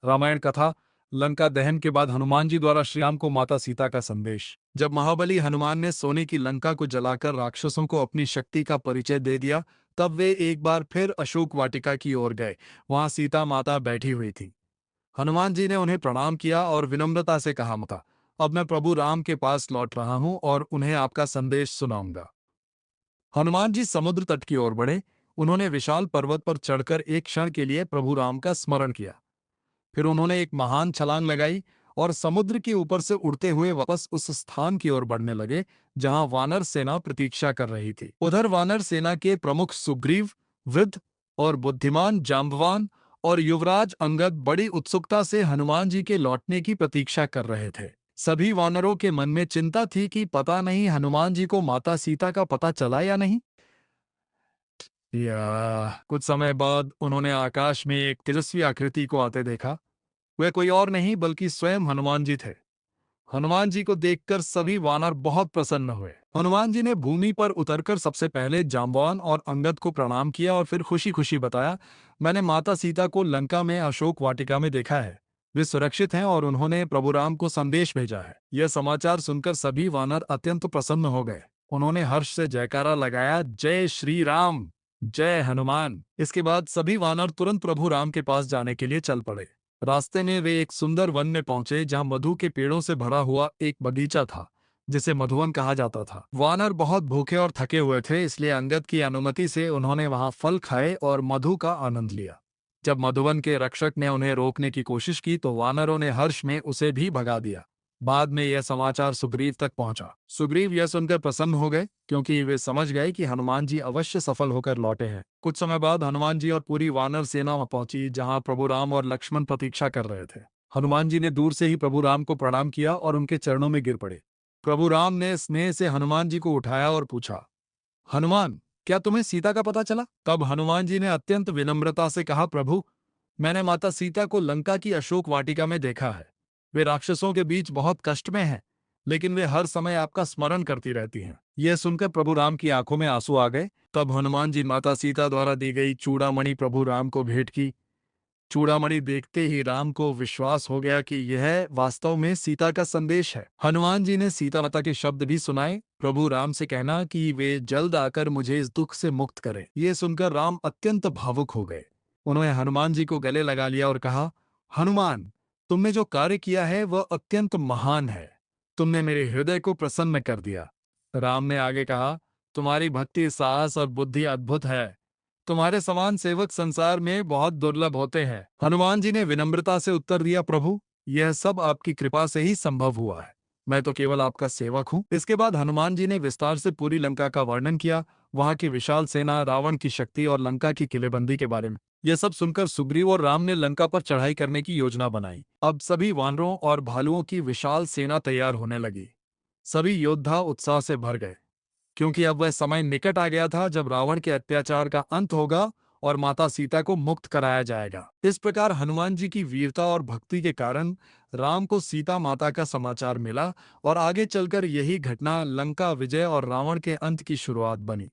रामायण कथा। लंका दहन के बाद हनुमान जी द्वारा श्री राम को माता सीता का संदेश। जब महाबली हनुमान ने सोने की लंका को जलाकर राक्षसों को अपनी शक्ति का परिचय दे दिया, तब वे एक बार फिर अशोक वाटिका की ओर गए। वहां सीता माता बैठी हुई थी। हनुमान जी ने उन्हें प्रणाम किया और विनम्रता से कहा, माता, अब मैं प्रभु राम के पास लौट रहा हूं और उन्हें आपका संदेश सुनाऊंगा। हनुमान जी समुद्र तट की ओर बढ़े। उन्होंने विशाल पर्वत पर चढ़कर एक क्षण के लिए प्रभु राम का स्मरण किया। फिर उन्होंने एक महान छलांग लगाई और समुद्र के ऊपर से उड़ते हुए वापस उस स्थान की ओर बढ़ने लगे जहां वानर सेना प्रतीक्षा कर रही थी। उधर वानर सेना के प्रमुख सुग्रीव, वृद्ध और बुद्धिमान जाम्बवान और युवराज अंगद बड़ी उत्सुकता से हनुमान जी के लौटने की प्रतीक्षा कर रहे थे। सभी वानरों के मन में चिंता थी कि पता नहीं हनुमान जी को माता सीता का पता चला या नहीं। या कुछ समय बाद उन्होंने आकाश में एक तेजस्वी आकृति को आते देखा। वह कोई और नहीं बल्कि स्वयं हनुमान जी थे। हनुमान जी को देखकर सभी वानर बहुत प्रसन्न हुए। हनुमान जी ने भूमि पर उतरकर सबसे पहले जाम्बवान और अंगद को प्रणाम किया और फिर खुशी खुशी बताया, मैंने माता सीता को लंका में अशोक वाटिका में देखा है। वे सुरक्षित हैं और उन्होंने प्रभु राम को संदेश भेजा है। यह समाचार सुनकर सभी वानर अत्यंत प्रसन्न हो गए। उन्होंने हर्ष से जयकारा लगाया, जय श्री राम, जय हनुमान। इसके बाद सभी वानर तुरंत प्रभु राम के पास जाने के लिए चल पड़े। रास्ते में वे एक सुंदर वन में पहुंचे जहां मधु के पेड़ों से भरा हुआ एक बगीचा था, जिसे मधुवन कहा जाता था। वानर बहुत भूखे और थके हुए थे, इसलिए अंगद की अनुमति से उन्होंने वहां फल खाए और मधु का आनंद लिया। जब मधुवन के रक्षक ने उन्हें रोकने की कोशिश की तो वानरों ने हर्ष में उसे भी भगा दिया। बाद में यह समाचार सुग्रीव तक पहुंचा। सुग्रीव यह सुनकर प्रसन्न हो गए क्योंकि वे समझ गए कि हनुमान जी अवश्य सफल होकर लौटे हैं। कुछ समय बाद हनुमान जी और पूरी वानर सेना वहां पहुंची जहां प्रभु राम और लक्ष्मण प्रतीक्षा कर रहे थे। हनुमान जी ने दूर से ही प्रभु राम को प्रणाम किया और उनके चरणों में गिर पड़े। प्रभु राम ने स्नेह से हनुमान जी को उठाया और पूछा, हनुमान, क्या तुम्हें सीता का पता चला? तब हनुमान जी ने अत्यंत विनम्रता से कहा, प्रभु, मैंने माता सीता को लंका की अशोक वाटिका में देखा है। वे राक्षसों के बीच बहुत कष्ट में हैं, लेकिन वे हर समय आपका स्मरण करती रहती हैं। यह सुनकर प्रभु राम की आंखों में आंसू आ गए। तब हनुमान जी माता सीता द्वारा दी गई चूड़ामणि प्रभु राम को भेंट की। चूड़ामणि देखते ही राम को विश्वास हो गया कि यह वास्तव में सीता का संदेश है। हनुमान जी ने सीता माता के शब्द भी सुनाए, प्रभु राम से कहना कि वे जल्द आकर मुझे इस दुख से मुक्त करें। ये सुनकर राम अत्यंत भावुक हो गए। उन्होंने हनुमान जी को गले लगा लिया और कहा, हनुमान, तुमने जो कार्य किया है वह अत्यंत महान है। तुमने मेरे हृदय को प्रसन्न कर दिया। राम ने आगे कहा, तुम्हारी भक्ति, साहस और बुद्धि अद्भुत है। तुम्हारे समान सेवक संसार में बहुत दुर्लभ होते हैं। हनुमान जी ने विनम्रता से उत्तर दिया, प्रभु, यह सब आपकी कृपा से ही संभव हुआ है। मैं तो केवल आपका सेवक हूँ। इसके बाद हनुमान जी ने विस्तार से पूरी लंका का वर्णन किया, वहां की विशाल सेना, रावण की शक्ति और लंका की किलेबंदी के बारे में। यह सब सुनकर सुग्रीव और राम ने लंका पर चढ़ाई करने की योजना बनाई। अब सभी वानरों और भालुओं की विशाल सेना तैयार होने लगी। सभी योद्धा उत्साह से भर गए, क्योंकि अब वह समय निकट आ गया था जब रावण के अत्याचार का अंत होगा और माता सीता को मुक्त कराया जाएगा। इस प्रकार हनुमान जी की वीरता और भक्ति के कारण राम को सीता माता का समाचार मिला और आगे चलकर यही घटना लंका विजय और रावण के अंत की शुरुआत बनी।